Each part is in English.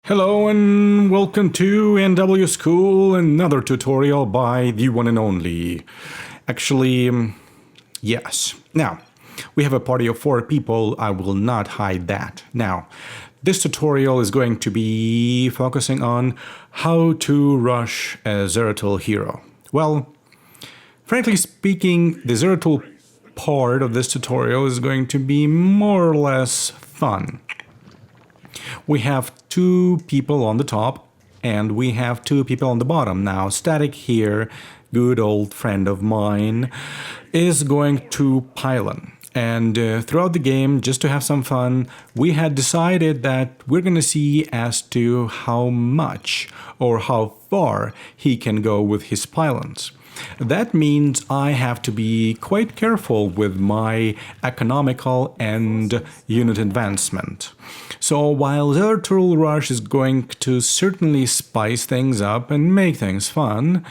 Hello and welcome to NW School, another tutorial by the one and only. Actually, yes. Now, we have a party of 4 people. I will not hide that. Now, this tutorial is going to be focusing on how to rush a Zeratul hero. Well, frankly speaking, the Zeratul part of this tutorial is going to be more or less fun. We have 2 people on the top and we have 2 people on the bottom. Now, Static here, good old friend of mine, is going to pylon. And throughout the game, just to have some fun, we had decided that we're going to see as to how much or how far he can go with his pylons. That means I have to be quite careful with my economical and unit advancement. So while Zeratul Rush is going to certainly spice things up and make things fun,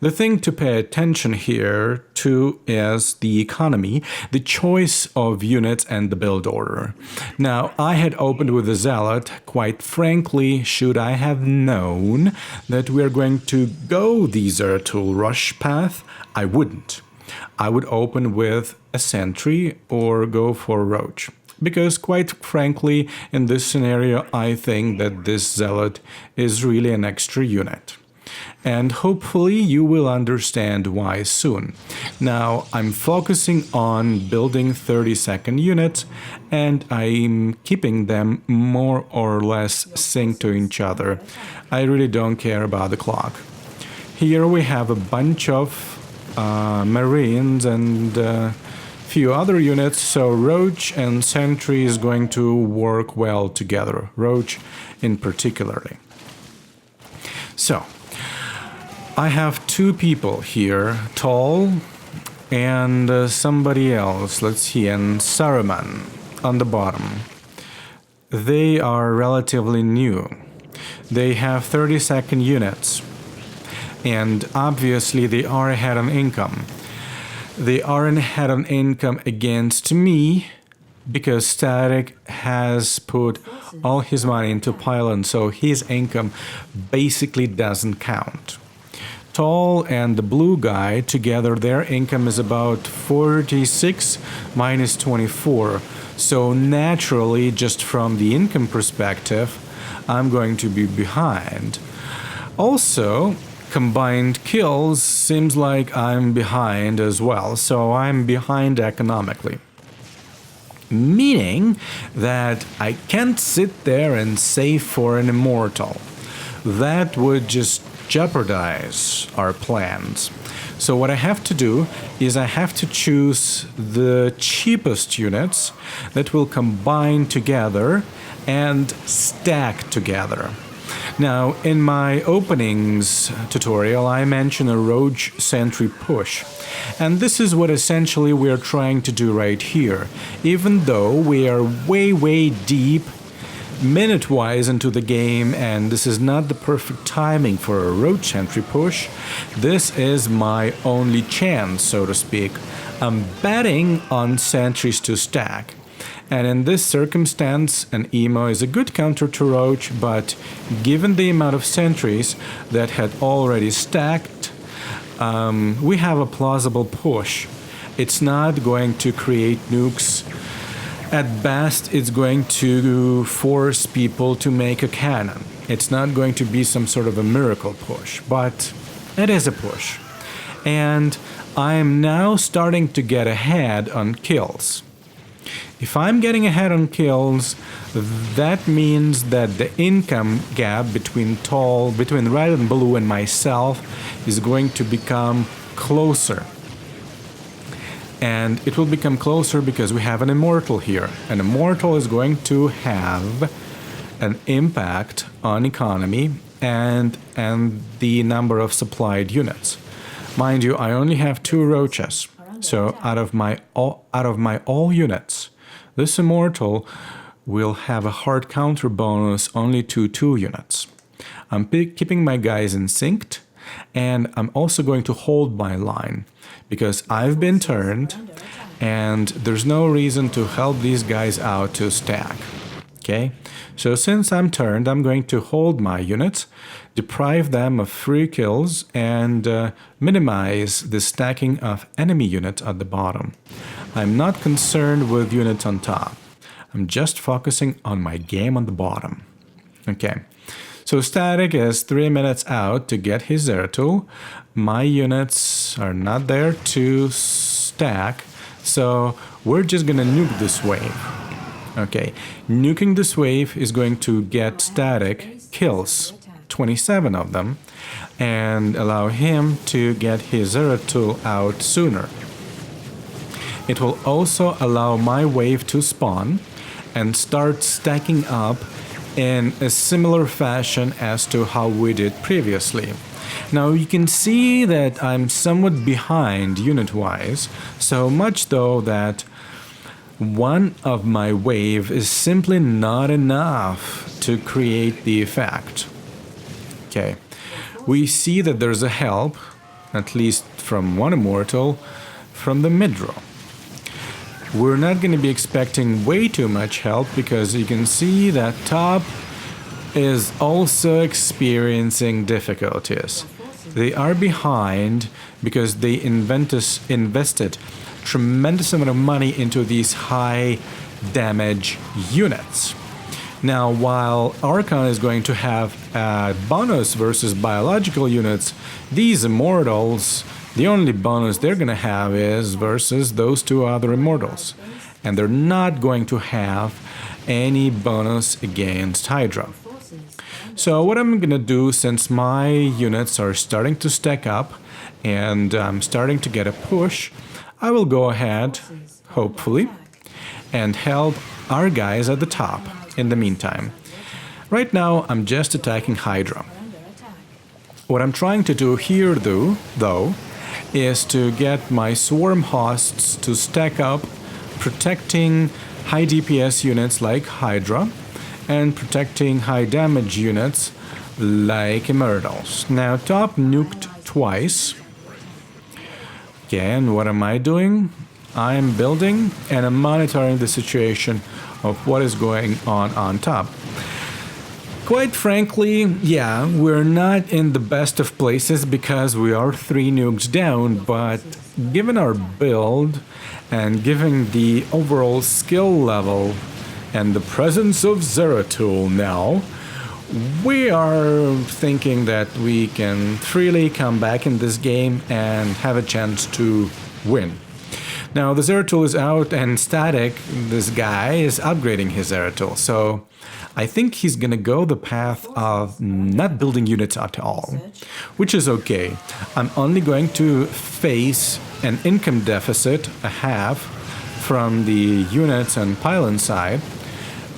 the thing to pay attention here to is the economy, the choice of units and the build order. Now, I had opened with the Zealot. Quite frankly, should I have known that we're going to go the Zeratul Rush path, I wouldn't. I would open with a sentry or go for Roach. Because quite frankly, in this scenario, I think that this Zealot is really an extra unit. And hopefully you will understand why soon. Now, I'm focusing on building 30-second units, and I'm keeping them more or less synced to each other. I really don't care about the clock. Here we have a bunch of Marines and few other units, so Roach and Sentry is going to work well together. Roach in particularly. So, I have 2 people here, Tall and somebody else, let's see, and Saruman on the bottom. They are relatively new. They have 30-second units, and obviously they are ahead on income. They aren't ahead on income against me because Static has put all his money into pylon, so his income basically doesn't count. Tall and the blue guy together, their income is about 46 minus 24. So naturally, just from the income perspective, I'm going to be behind. Also, combined kills seems like I'm behind as well, so I'm behind economically. Meaning that I can't sit there and save for an immortal. That would just jeopardize our plans. So what I have to do is I have to choose the cheapest units that will combine together and stack together. Now, in my openings tutorial, I mentioned a Roach Sentry push. And this is what essentially we're trying to do right here. Even though we are way deep minute-wise into the game, and this is not the perfect timing for a Roach Sentry push, this is my only chance, so to speak. I'm betting on sentries to stack. And in this circumstance, an Emo is a good counter to Roach, but given the amount of sentries that had already stacked, we have a plausible push. It's not going to create nukes. At best, it's going to force people to make a cannon. It's not going to be some sort of a miracle push, but it is a push. And I'm now starting to get ahead on kills. If I'm getting ahead on kills, that means that the income gap between Red and Blue and myself is going to become closer. And it will become closer because we have an Immortal here. An Immortal is going to have an impact on economy and the number of supplied units. Mind you, I only have 2 Roaches. So out of my all units, this Immortal will have a hard counter bonus only to 2 units. I'm keeping my guys in synced, and I'm also going to hold my line because I've been turned and there's no reason to help these guys out to stack. Okay, so since I'm turned, I'm going to hold my units, deprive them of free kills, and minimize the stacking of enemy units at the bottom. I'm not concerned with units on top. I'm just focusing on my game on the bottom. Okay, so Static is 3 minutes out to get his Zeratul. My units are not there to stack, so we're just gonna nuke this wave. Okay, nuking this wave is going to get Static kills, 27 of them, and allow him to get his Zeratul out sooner. It will also allow my wave to spawn and start stacking up in a similar fashion as to how we did previously. Now you can see that I'm somewhat behind unit-wise, so much though that one of my wave is simply not enough to create the effect. Okay, we see that there's a help, at least from one immortal, from the mid-row. We're not going to be expecting way too much help because you can see that top is also experiencing difficulties. They are behind because they invested tremendous amount of money into these high damage units. Now, while Archon is going to have a bonus versus biological units, these immortals, the only bonus they're going to have is versus those two other immortals. And they're not going to have any bonus against Hydra. So what I'm going to do, since my units are starting to stack up and I'm starting to get a push, I will go ahead, hopefully, and help our guys at the top in the meantime. Right now, I'm just attacking Hydra. What I'm trying to do here, though, is to get my swarm hosts to stack up, protecting high DPS units like Hydra and protecting high damage units like Immortals. Now, top nuked twice. Okay, and what am I doing? I'm building and I'm monitoring the situation of what is going on top. Quite frankly, yeah, we're not in the best of places because we are 3 nukes down, but given our build and given the overall skill level and the presence of Zeratul now, we are thinking that we can freely come back in this game and have a chance to win. Now the Zeratul is out and Static, this guy, is upgrading his Zeratul, so I think he's gonna go the path of not building units at all, which is okay. I'm only going to face an income deficit, a half, from the units and pylon side,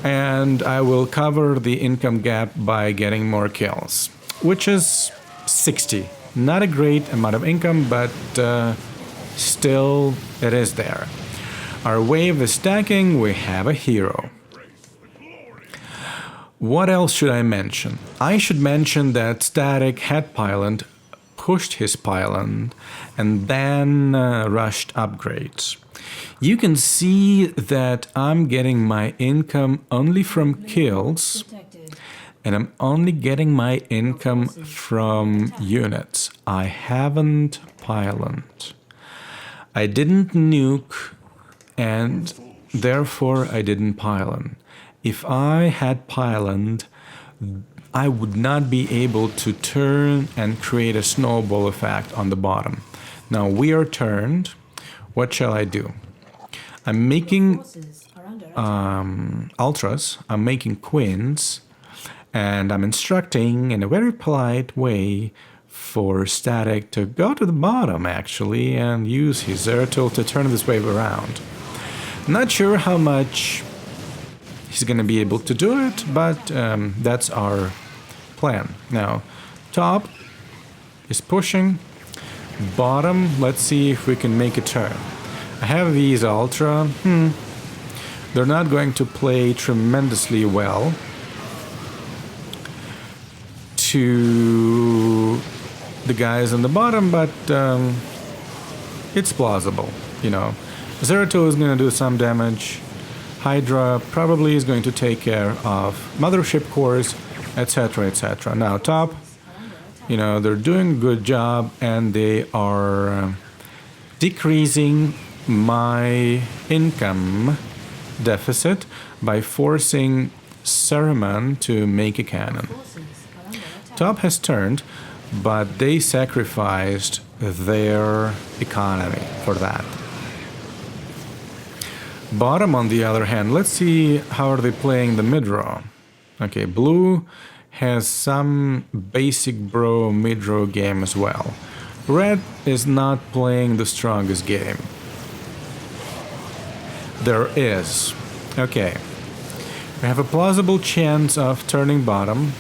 and I will cover the income gap by getting more kills, which is 60. Not a great amount of income, but still it is there. Our wave is stacking, we have a hero. What else should I mention? I should mention that Static had pylon, pushed his pylon, and then rushed upgrades. You can see that I'm getting my income only from kills, and I'm only getting my income from units. I haven't pyloned. I didn't nuke, and therefore I didn't pylon. If I had pyloned, I would not be able to turn and create a snowball effect on the bottom. Now we are turned. What shall I do? I'm making ultras, I'm making queens, and I'm instructing in a very polite way for Static to go to the bottom actually and use his Zeratul to turn this wave around. Not sure how much he's going to be able to do it, but that's our plan. Now, top is pushing, bottom, let's see if we can make a turn. I have these ultra, they're not going to play tremendously well to the guys on the bottom, but it's plausible, you know. Zeratul is going to do some damage. Hydra probably is going to take care of mothership cores, etc., etc. Now, top, you know, they're doing a good job, and they are decreasing my income deficit by forcing Cereman to make a cannon. Top has turned, but they sacrificed their economy for that. Bottom, on the other hand, let's see how are they playing the mid-row. Okay, blue has some basic bro mid-row game as well. Red is not playing the strongest game. There is. Okay. We have a plausible chance of turning bottom.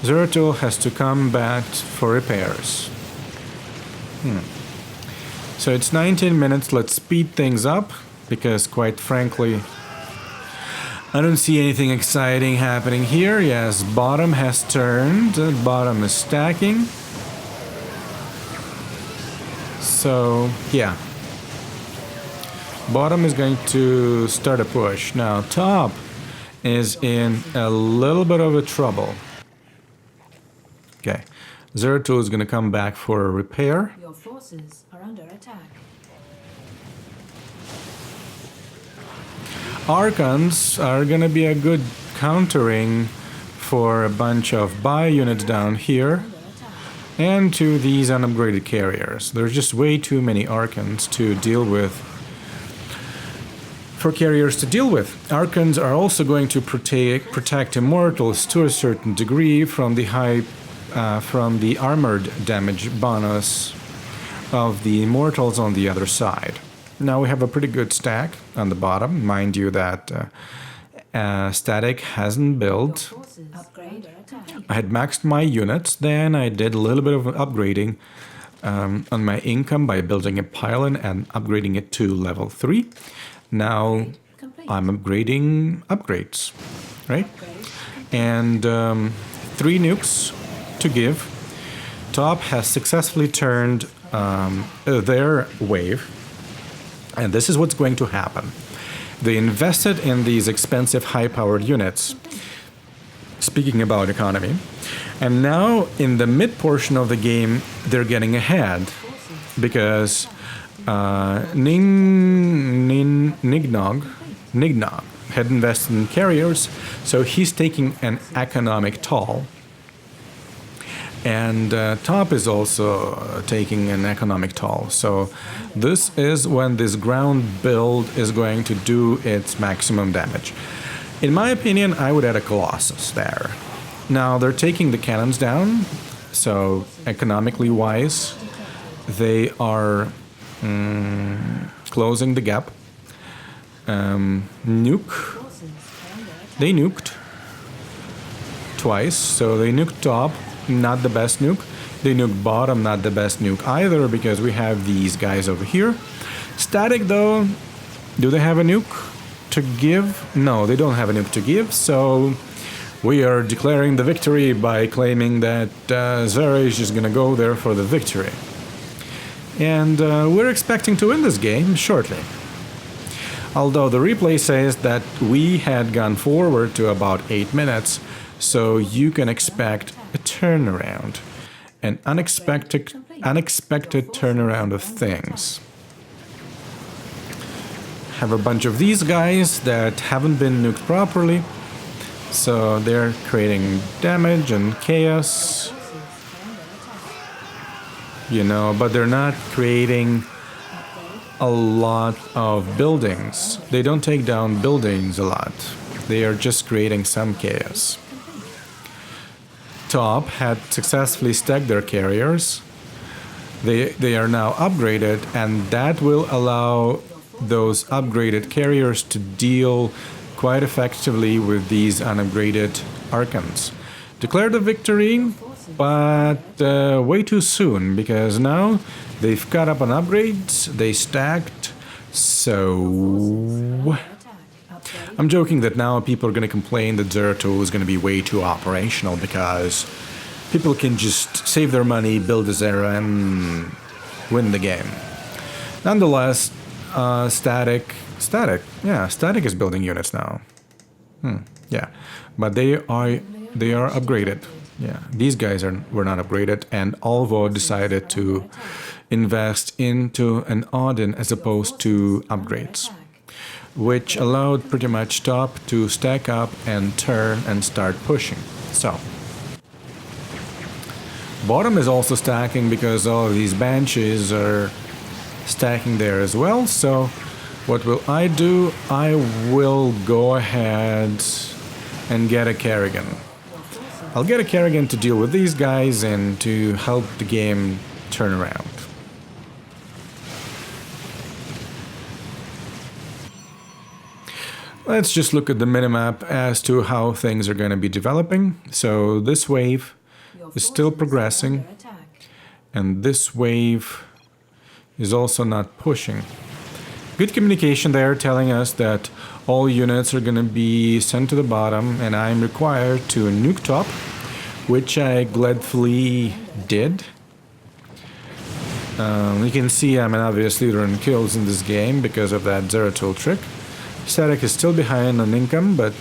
Zeratul has to come back for repairs. So it's 19 minutes. Let's speed things up, because quite frankly, I don't see anything exciting happening here. Yes, bottom has turned. Bottom is stacking. So, yeah. Bottom is going to start a push. Now, top is in a little bit of a trouble. Okay. Zeratul is going to come back for a repair. Your forces are under attack. Archons are going to be a good countering for a bunch of buy units down here and to these unupgraded carriers. There's just way too many Archons to deal with. For carriers to deal with. Archons are also going to protect Immortals to a certain degree from the armored damage bonus of the Immortals on the other side. Now we have a pretty good stack on the bottom. Mind you that static hasn't built. I had maxed my units, then I did a little bit of upgrading on my income by building a pylon and upgrading it to level 3. Now I'm upgrading upgrades, right? And 3 nukes to give. Top has successfully turned their wave. And this is what's going to happen. They invested in these expensive high-powered units, speaking about economy, and now in the mid portion of the game they're getting ahead because Nignog had invested in carriers, so he's taking an economic toll. And top is also taking an economic toll. So this is when this ground build is going to do its maximum damage. In my opinion, I would add a Colossus there. Now they're taking the cannons down, so economically wise, they are closing the gap. Nuke. They nuked twice, so they nuked top. Not the best nuke. They nuke bottom, not the best nuke either, because we have these guys over here. Static though, do they have a nuke to give? No, they don't have a nuke to give, so we are declaring the victory by claiming that Zera is just gonna go there for the victory. And we're expecting to win this game shortly. Although the replay says that we had gone forward to about 8 minutes, so you can expect a turnaround, an unexpected turnaround of things. Have a bunch of these guys that haven't been nuked properly, so they're creating damage and chaos, you know, but they're not creating a lot of buildings. They don't take down buildings a lot. They are just creating some chaos. Top had successfully stacked their carriers. They are now upgraded, and that will allow those upgraded carriers to deal quite effectively with these unupgraded Archons. Declare the victory, but way too soon, because now they've caught up on upgrades, they stacked, so I'm joking that now people are going to complain that Zeratul is going to be way too operational because people can just save their money, build a Zera, and win the game. Nonetheless, Static. Yeah, Static is building units now. Yeah, but they are upgraded. Yeah, these guys were not upgraded, and Alvo decided to invest into an Odin as opposed to upgrades, which allowed pretty much top to stack up and turn and start pushing. So bottom is also stacking because all of these benches are stacking there as well. So what will I do? I will go ahead and get a Kerrigan. I'll get a Kerrigan to deal with these guys and to help the game turn around. Let's just look at the minimap as to how things are going to be developing. So this wave is still progressing, and this wave is also not pushing. Good communication there telling us that all units are going to be sent to the bottom, and I'm required to nuke top, which I gladly did. You can see I'm an obvious leader in kills in this game because of that Zeratul trick. Static is still behind on income, but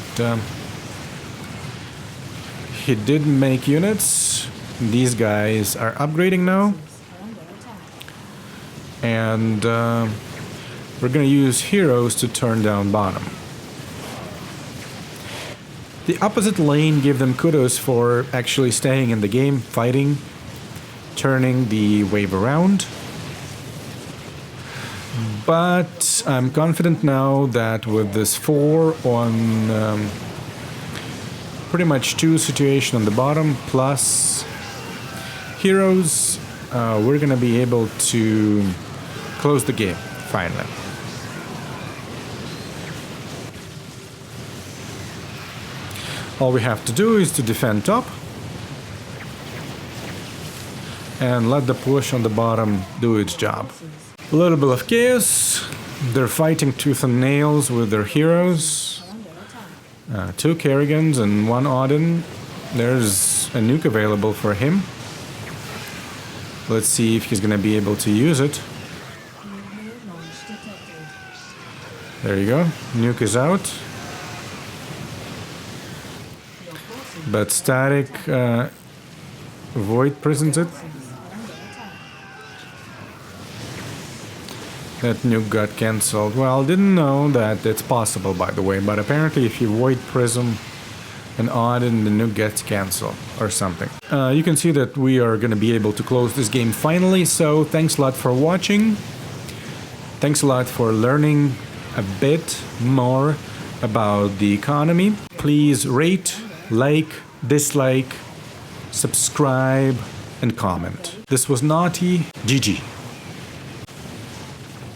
he did make units. These guys are upgrading now. And we're going to use heroes to turn down bottom. The opposite lane gave them kudos for actually staying in the game, fighting, turning the wave around. But I'm confident now that with this 4 on pretty much 2 situation on the bottom plus heroes, we're going to be able to close the game finally. All we have to do is to defend top and let the push on the bottom do its job. A little bit of chaos. They're fighting tooth and nails with their heroes. 2 Kerrigans and 1 Odin. There's a nuke available for him. Let's see if he's going to be able to use it. There you go. Nuke is out. But Static Void prisons it. That nuke got cancelled. Well, didn't know that it's possible, by the way, but apparently if you Void Prism an Odin, the nuke gets cancelled or something. You can see that we are going to be able to close this game finally, so thanks a lot for watching. Thanks a lot for learning a bit more about the economy. Please rate, like, dislike, subscribe, and comment. This was Naughty. GG.